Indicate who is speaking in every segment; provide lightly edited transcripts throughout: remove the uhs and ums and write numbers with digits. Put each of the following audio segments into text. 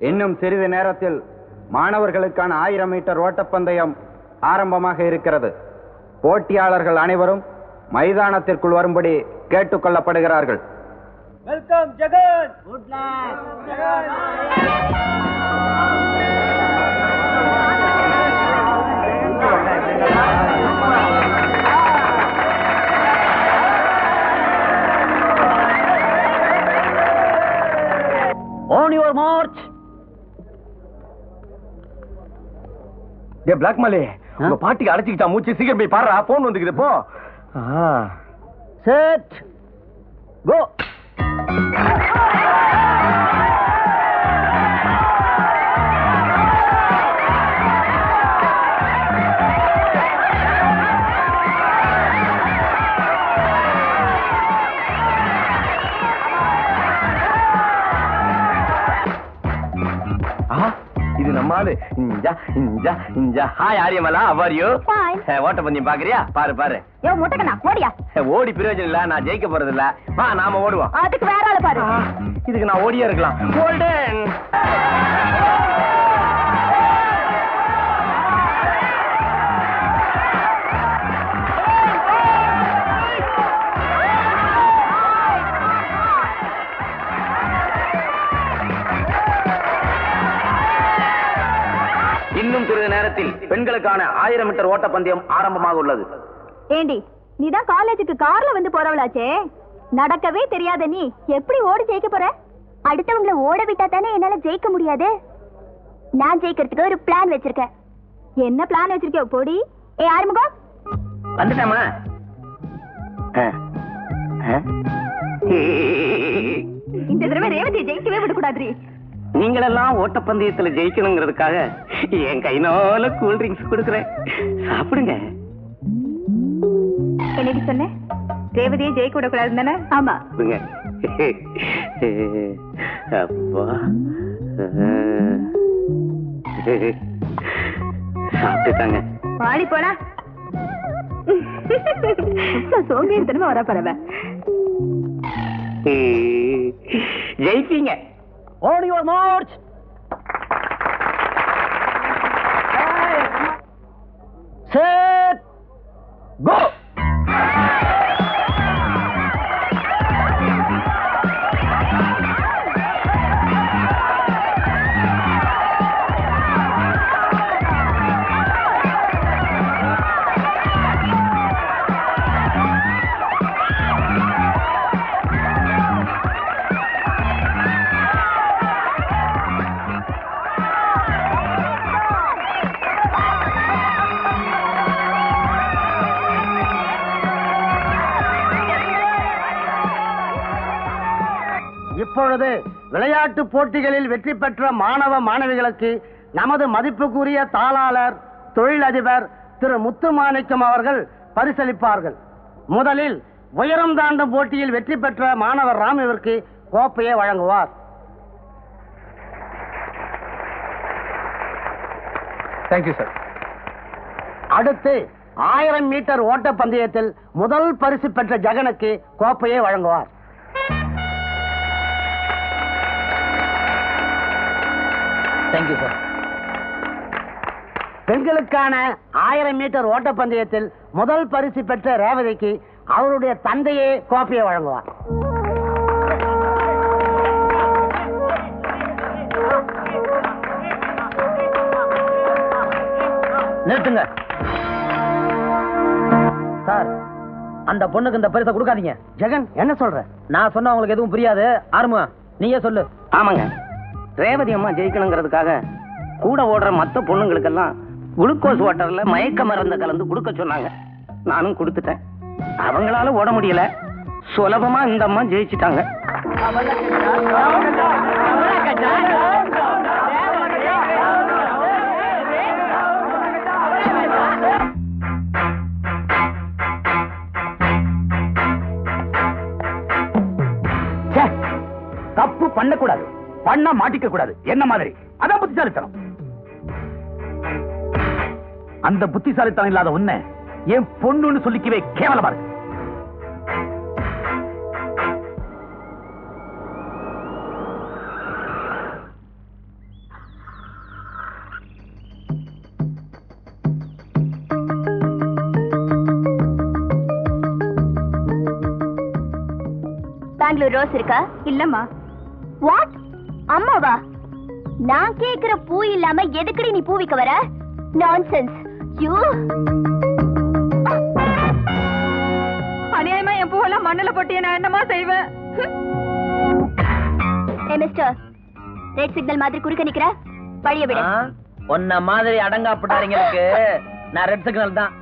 Speaker 1: இன்னும் சிறிது நேரத்தில் மாணவர்களுக்கான 1000 மீட்டர் ஓட்டப்பந்தயம் ஆரம்பமாக இருக்கிறது. போட்டியாளர்கள் அனைவரும் மைதானத்திற்குள் வரும்படி கேட்டுக் கொள்ளப்படுகிறார்கள்.
Speaker 2: Welcome Jagan. Good luck Jagan.
Speaker 3: On your march.
Speaker 4: Black மலே, உங்க பாட்டிக்கு அழைச்சிக்கிட்டா மூச்சு, சீக்கிரம் போய் பாடுறா, போன் வந்துக்குது போ.
Speaker 3: Set go.
Speaker 4: இது நம்மாலு. Hi Aryamala, how are you? ஓட்டப்பந்தயம் பாக்குறியா? பாரு பாரு.
Speaker 5: யோ முட்டக்கண்ணா, ஓடியா.
Speaker 4: ஓடி பிரயோஜனம் இல்ல, நான் ஜெயிக்க போறது இல்ல. வா நாம ஓடுவோம்.
Speaker 5: அதுக்கு வேற ஆளு பாரு.
Speaker 4: இதுக்கு நான் ஓடியே இருக்கலாம். கோல்டன். இன்னும் சிறிது நேரத்தில் பெண்களுக்கான 1000 மீட்டர் ஓட்டப்பந்தயம் ஆரம்பமாக உள்ளது.
Speaker 5: ஏண்டி, நீதான் காலேஜுக்கு கார்ல வந்து போறவளாச்சே, நடக்கவே தெரியாத நீ எப்படி ஓடி ஜெயிக்க போற? அடுத்தவங்களை ஓட விட்டா தானே என்னால ஜெயிக்க முடியாது. நான் ஜெயிக்கிறதுக்கு ஒரு பிளான் வச்சிருக்கேன். என்ன பிளான் வச்சிருக்க போடி? ஏ ஆறுமுகம்
Speaker 4: வந்துட்டாமா?
Speaker 5: இந்த தடவை ரேவதியை ஜெயிக்கவே விடக்கூடாது.
Speaker 4: நீங்களெல்லாம் ஓட்டப்பந்தயத்துல ஜெயிக்கணுங்கிறதுக்காக என் கைனால கூல் ட்ரிங்க்ஸ் கொடுக்குறேன், சாப்பிடுங்க.
Speaker 5: என்னடி சொன்ன? ரேவதியை ஜெயிக்க விடக்கூடாது தானே? ஆமா.
Speaker 4: அப்பா சாப்பிட்டுட்டாங்க.
Speaker 5: வாடி போடா. சோம்பேறித்தனமா வர பரவ.
Speaker 4: ஜெயிப்பீங்க.
Speaker 3: On your march. Set go.
Speaker 2: இப்பொழுது விளையாட்டு போட்டிகளில் வெற்றி பெற்ற மாணவ மாணவிகளுக்கு நமது மதிப்புக்குரிய தாளாளர் தொழிலதிபர் திரு முத்துமாணிக்கம் அவர்கள் பரிசளிப்பார்கள். முதலில் உயரம் தாண்டும் போட்டியில் வெற்றி பெற்ற மாணவர் ராமுவிற்கு கோப்பையை வழங்குவார்.
Speaker 4: Thank you sir.
Speaker 2: அடுத்து 1000 மீட்டர் ஓட்ட பந்தயத்தில் முதல் பரிசு பெற்ற ஜெகனுக்கு கோப்பையை வழங்குவார்.
Speaker 3: Thank you sir.
Speaker 2: பெண்களுக்கான 1000 மீட்டர் ஓட்டப்பந்தயத்தில் முதல் பரிசு பெற்ற ரேவதிக்கு அவருடைய தந்தையே கோப்பையை வழங்குவார்.
Speaker 3: நிறுத்துங்க சார். அந்த பொண்ணுக்கு இந்த பரிசை கொடுக்காதீங்க.
Speaker 2: ஜெகன், என்ன சொல்ற?
Speaker 3: நான் சொன்னா உங்களுக்கு எதுவும் புரியாது. ஆறுமுகம், நீயே சொல்லு.
Speaker 4: ஆமாங்க, ரேவதி அம்மா ஜெயிக்கணுங்கிறதுக்காக கூட ஓடுற மத்த பொண்ணுங்களுக்கெல்லாம் குளுக்கோஸ் வாட்டர்ல மயக்க மருந்த கலந்து கொடுக்க சொன்னாங்க. நானும் கொடுத்துட்டேன். அவங்களால ஓட முடியல. சுலபமா இந்த அம்மா ஜெயிச்சிட்டாங்க.
Speaker 3: தப்பு பண்ணக்கூடாது, பண்ண மாட்டிக்க கூடாது. என்ன மாதிரி அதான் புத்திசாலித்தனம். அந்த புத்திசாலித்தனம் இல்லாத உன்னை என் பொண்ணுன்னு சொல்லிக்கவே கேவலமா இருக்கு.
Speaker 5: வீட்ல ஒரு ரோஸ் இருக்கா? இல்லம்மா. வாட்? அம்மாவா? நான் கேக்குற பூ இல்லாம எதுக்குடி நீ பூ விக்க வர? நான்சென்ஸ். யூ
Speaker 6: அநியாயமா என் பூவெல்லாம் மண்ணுல போட்டு நான் என்னமா செய்வேன்?
Speaker 5: மிஸ்டர், ரெட் சிக்னல் மாதிரி குறுக்க நிக்கிற, வழிய விடு.
Speaker 4: உன்ன மாதிரி அடங்காப்பட்டாரிங்களுக்கு நான் ரெட் சிக்னல் தான்.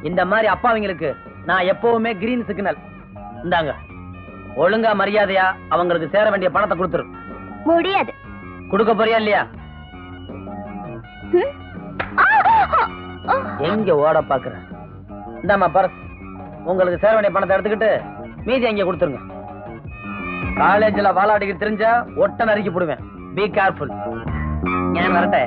Speaker 4: இந்த மாதிரி அப்பாவிங்களுக்கு நான் எப்பவுமே கிரீன் சிக்னல். இந்தாங்க, ஒழுங்கா மரியாதையா அவங்களுக்கு சேர வேண்டிய பணத்தை கொடுத்துரு.
Speaker 5: முடியாது.
Speaker 4: கொடுக்க போறியா இல்லையா? எங்க ஓட பாக்குற? இந்தாமா பர்ஸ். உங்களுக்கு சேர வேண்டிய பணத்தை எடுத்துக்கிட்டு மீதி எங்க கொடுத்துருங்க. காலேஜ்ல வாலாடிக்கு தெரிஞ்சா ஒட்ட நறுக்கி போடுவேன். Be careful. ஏன் வரட்ட?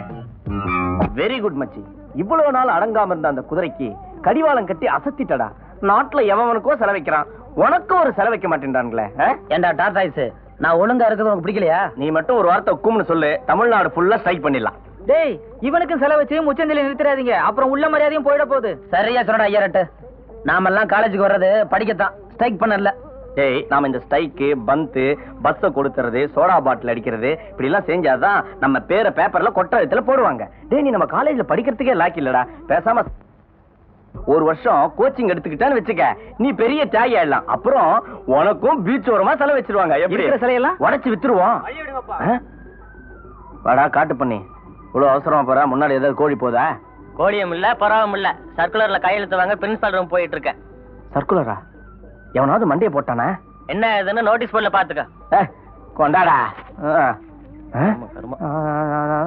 Speaker 3: வெரி குட் மச்சி. இவ்வளவு நாள் அடங்காம இருந்த அந்த குதிரைக்கு கடிவாளம் கட்டி அசத்திட்டடா. நாட்டுல எவனுக்கோ செலவைக்கிறான், உனக்கும் ஒரு செலவைக்க மாட்டேன்டான்களே.
Speaker 4: ஏண்டா டாடாய்ஸ், நான் ஒழுங்கா இருக்கிறது உனக்கு பிடிக்கலையா?
Speaker 3: நீ மட்டும் ஒரு வார்த்தை கும்னு சொல்லு, தமிழ்நாடு ஃபுல்லா ஸ்ட்ரைக் பண்ணிடலாம்.
Speaker 6: டேய், இவனுக்கு செலவச்சு முச்சந்தில நிறுத்திடாதீங்க, அப்புறம் உள்ள மரியாதையும் போயிட போகுது.
Speaker 4: சரியா சொன்னடா ஐயரட்டு. நாமெல்லாம் காலேஜுக்கு வர்றது படிக்கத்தான், ஸ்ட்ரைக் பண்ணல.
Speaker 3: டேய், நாம இந்த ஸ்ட்ரைக்கு, பந்து, பஸ்ஸ கொடுத்துறது, சோடா பாட்டில் அடிக்கிறது இப்படி எல்லாம் செஞ்சாதான் நம்ம பேரை பேப்பர்ல கொட்டத்துல போடுவாங்க. டேய், நீ நம்ம காலேஜ்ல படிக்கிறதுக்கே லாக்கி இல்லடா. பேசாம ஒரு வருஷம் கோச்சிங் எடுத்துக்கிட்டான்னு வச்சுக்க, நீ பெரிய தியாகி ஆயிடலாம். அப்புறம் உனக்கும் பீச் ஓரமா செலவு வச்சிருவாங்க. எப்படி சிலையெல்லாம் உடைச்சு வித்துருவோம். வாடா காட்டு பண்ணி, இவ்வளவு அவசரமா போற? முன்னாடி ஏதாவது கோழி போதா?
Speaker 4: கோழியும் இல்ல, பரவாயும் இல்ல. சர்க்குலர்ல கையெழுத்து வாங்க பிரின்சிபல் ரூம் போயிட்டு இருக்கேன்.
Speaker 3: சர்க்குலரா? எவனாவது மண்டைய போட்டானா?
Speaker 4: என்ன ஏதுன்னு நோட்டீஸ் போர்ட்ல பாத்துக்க.
Speaker 3: கொண்டாடா.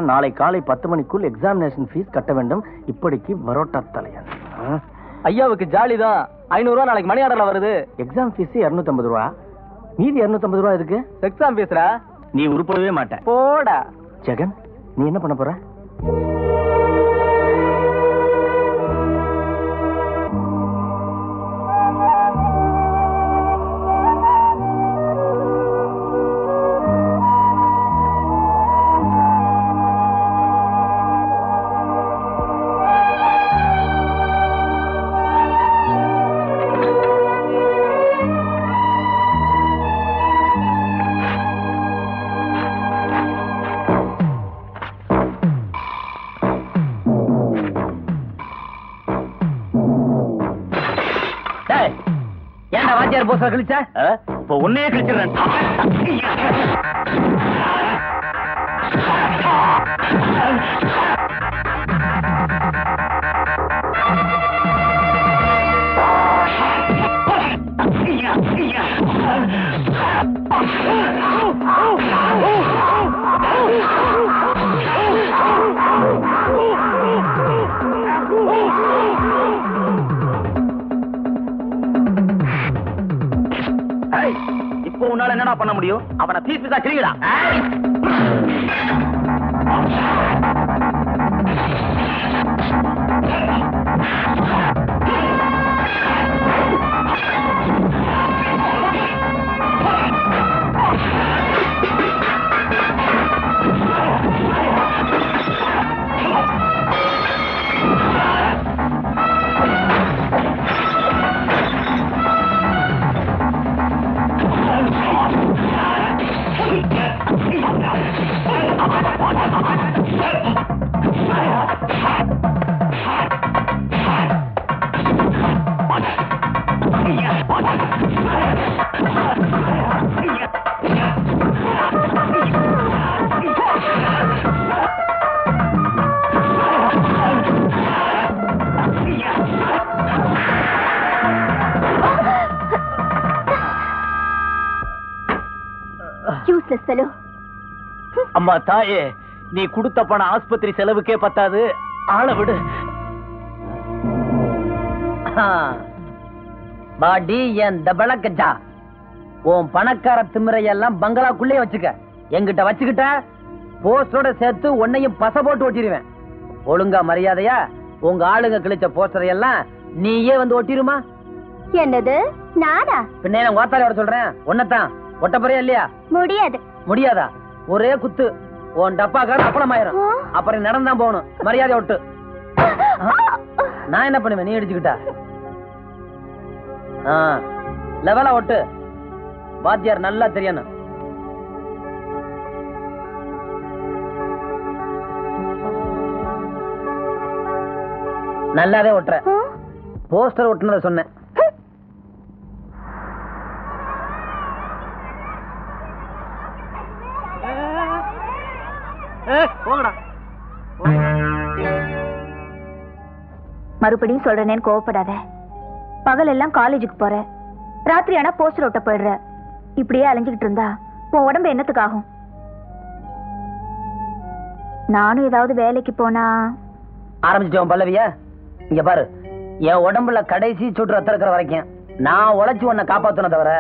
Speaker 3: நாளை காலை 10 மணிக்குள் எக்ஸாமினேஷன் ஃபீஸ் கட்ட வேண்டும். இப்படிக்கு பரோட்டா தலையன்.
Speaker 6: ஐயாவுக்கு ஜாலிதான். 500 ரூபா நாளைக்கு மணி ஆர்டர்ல வருது.
Speaker 3: எக்ஸாம் ஃபீஸ் 250 ரூபா. மீதி 250 ரூபா எதுக்கு?
Speaker 6: எக்ஸாம் ஃபீஸ்ரா?
Speaker 3: நீ உருப்படவே மாட்ட.
Speaker 6: போடா.
Speaker 3: ஜெகன், நீ என்ன பண்ண போற?
Speaker 4: கிழிச்சா
Speaker 3: இப்ப உன்னையே கிழிச்சிடுறேன். இப்போ உன்னால என்னடா பண்ண முடியும்? அவனை பீஸ் பீஸா கிழிடா. அம்மா தாயே, நீ கொடுத்த பணம் ஆஸ்பத்திரி செலவுக்கே பத்தாது. ஆள விடு.
Speaker 4: பாடி என் தபளக்கஜா, உன் பணக்கார திமிரையெல்லாம் பங்களாக்குள்ளே வச்சுக்க. எங்கிட்ட வச்சுக்கிட்ட போஸ்டரோட சேர்த்து உன்னையும் பச போட்டு ஒட்டிடுவேன். ஒழுங்கா மரியாதையா உங்க ஆளுங்க கிழிச்ச போஸ்டரை எல்லாம் நீயே வந்து ஒட்டிருமா?
Speaker 5: என்னது நானா?
Speaker 4: பின்ன நான் வார்த்தாலே சொல்றேன். உன்னதான் ஒட்ட போறியா இல்லையா?
Speaker 5: முடியாது.
Speaker 4: முடியாதா? ஒரே குத்து உன் டப்பா கார அப்பளமாயிரும். அப்புறம் நடந்தான் போகணும். மரியாதை ஒட்டு. நான் என்ன பண்ணுவேன்? நீ அடிச்சுக்கிட்டா லெவலா ஒட்டு.
Speaker 3: வாத்தியார் நல்லா தெரியணும். நல்லாவே ஒட்டுற. போஸ்டர் ஒட்டுனத சொன்னேன்.
Speaker 5: மறுபடியும் சொல்றேன்னு கோவப்படாத. பகல் எல்லாம் காலேஜுக்கு போற, ராத்திரி ஆனா போஸ்டர் ஒட்ட போயிடுற. இப்படியே அலைஞ்சுக்கிட்டு இருந்தா உன் உடம்பு என்னத்துக்கு ஆகும்? நானும் ஏதாவது வேலைக்கு போனா.
Speaker 3: ஆரம்பிச்சிட்டோம் பல்லவியா. இங்க பாரு, என் உடம்புல கடைசி சுற்று ரத்தம் இருக்கிற வரைக்கும் நான் உழைச்சு உன்னை காப்பாத்தன தவிர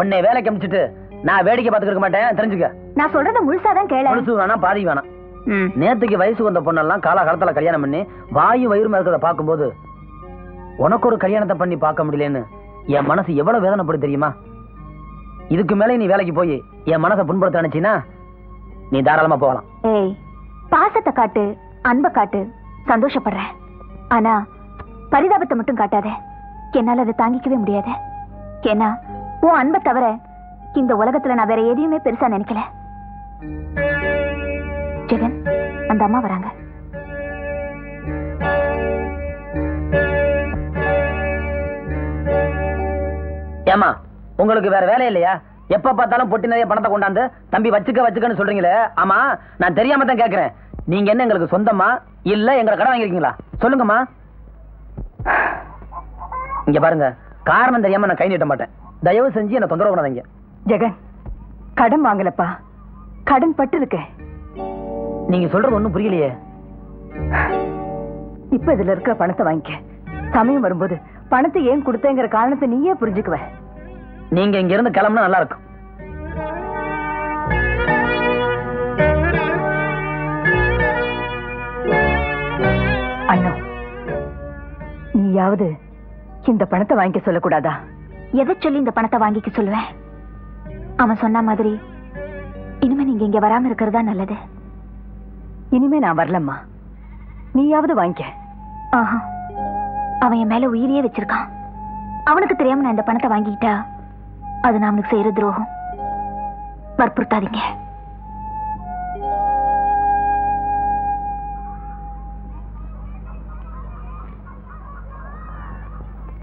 Speaker 3: உன்னை வேலைக்கு அமிச்சிட்டு நான் வேடிக்கை பார்த்துக்க மாட்டேன், தெரிஞ்சுக்க.
Speaker 5: நான் சொல்றத முழுசாதான் கேள.
Speaker 3: முழுசு வேணாம், பாதி வேணாம். நேத்துக்கு வயசுக்கு வந்த பொண்ணெல்லாம் காலகாலத்துல கல்யாணம் பண்ணி வாயு வயிறுமா இருக்கிறத பார்க்கும்போது உனக்கு ஒரு கல்யாணத்தை பண்ணி பார்க்க முடியலன்னு என் மனசு எவ்வளவு வேதனைப்படும் தெரியுமா? இதுக்கு மேலே நீ வேலைக்கு போய் என் மனசை புண்படுத்த நினைச்சினா நீ தாராளமா போகலாம்.
Speaker 5: ஏய், பாசத்தை காட்டு, அன்பை காட்டு, சந்தோஷப்படுறேன். ஆனா பரிதாபத்தை மட்டும் காட்டாத. என்னால அதை தாங்கிக்கவே முடியாது. ஏன்னா உன் அன்பை தவிர இந்த உலகத்துல நான் வேற எதையுமே பெருசா நினைக்கல. ஜெகன், அந்த அம்மா வராங்க.
Speaker 3: ஏமா, உங்களுக்கு வேற வேலை இல்லையா? எப்ப பார்த்தாலும் பொட்டி நிறைய பணத்தை கொண்டாந்து தம்பி வச்சுக்கன்னு சொல்றீங்களே. ஆமா, நான் தெரியாம தான் கேக்குறேன். நீங்க என்ன எங்களுக்கு சொந்தமா இல்ல எங்களை கடன் வாங்கிருக்கீங்களா? சொல்லுங்கம்மா. இங்க பாருங்க, காரணம் தெரியாம நான் கை நீட்ட மாட்டேன். தயவு செஞ்சு என்ன தொந்தரவு பண்ணாதீங்க.
Speaker 7: ஜெகன், கடன் வாங்கலப்பா, கடன் பட்டு இருக்க.
Speaker 3: நீங்க சொல்றது ஒண்ணும் புரியலையே.
Speaker 7: இப்ப இதுல இருக்கிற பணத்தை வாங்கிக்க. சமயம் வரும்போது பணத்தை ஏன் கொடுத்தேங்கிற காரணத்தை நீயே புரிஞ்சுக்குவ.
Speaker 3: நீங்க இங்க இருந்து கிளம்புனா நல்லா இருக்கும்.
Speaker 7: அண்ணா, நீயாவது இந்த பணத்தை வாங்கிக்க சொல்லக்கூடாதா?
Speaker 5: எதை சொல்லி இந்த பணத்தை வாங்கிக்க சொல்லுவேன்? அவன் சொன்ன மாதிரி இனிமே நீங்க இங்க வராம இருக்கிறதா நல்லது.
Speaker 7: இனிமே நான் வரலம்மா, நீயாவது வாங்கிக்க.
Speaker 5: ஆஹா, அவன் என் மேல உயிரியே வச்சிருக்கான். அவனுக்கு தெரியாம நான் இந்த பணத்தை வாங்கிக்கிட்டா அது நான் அவனுக்கு செய்யற துரோகம். வற்புறுத்தாதீங்க.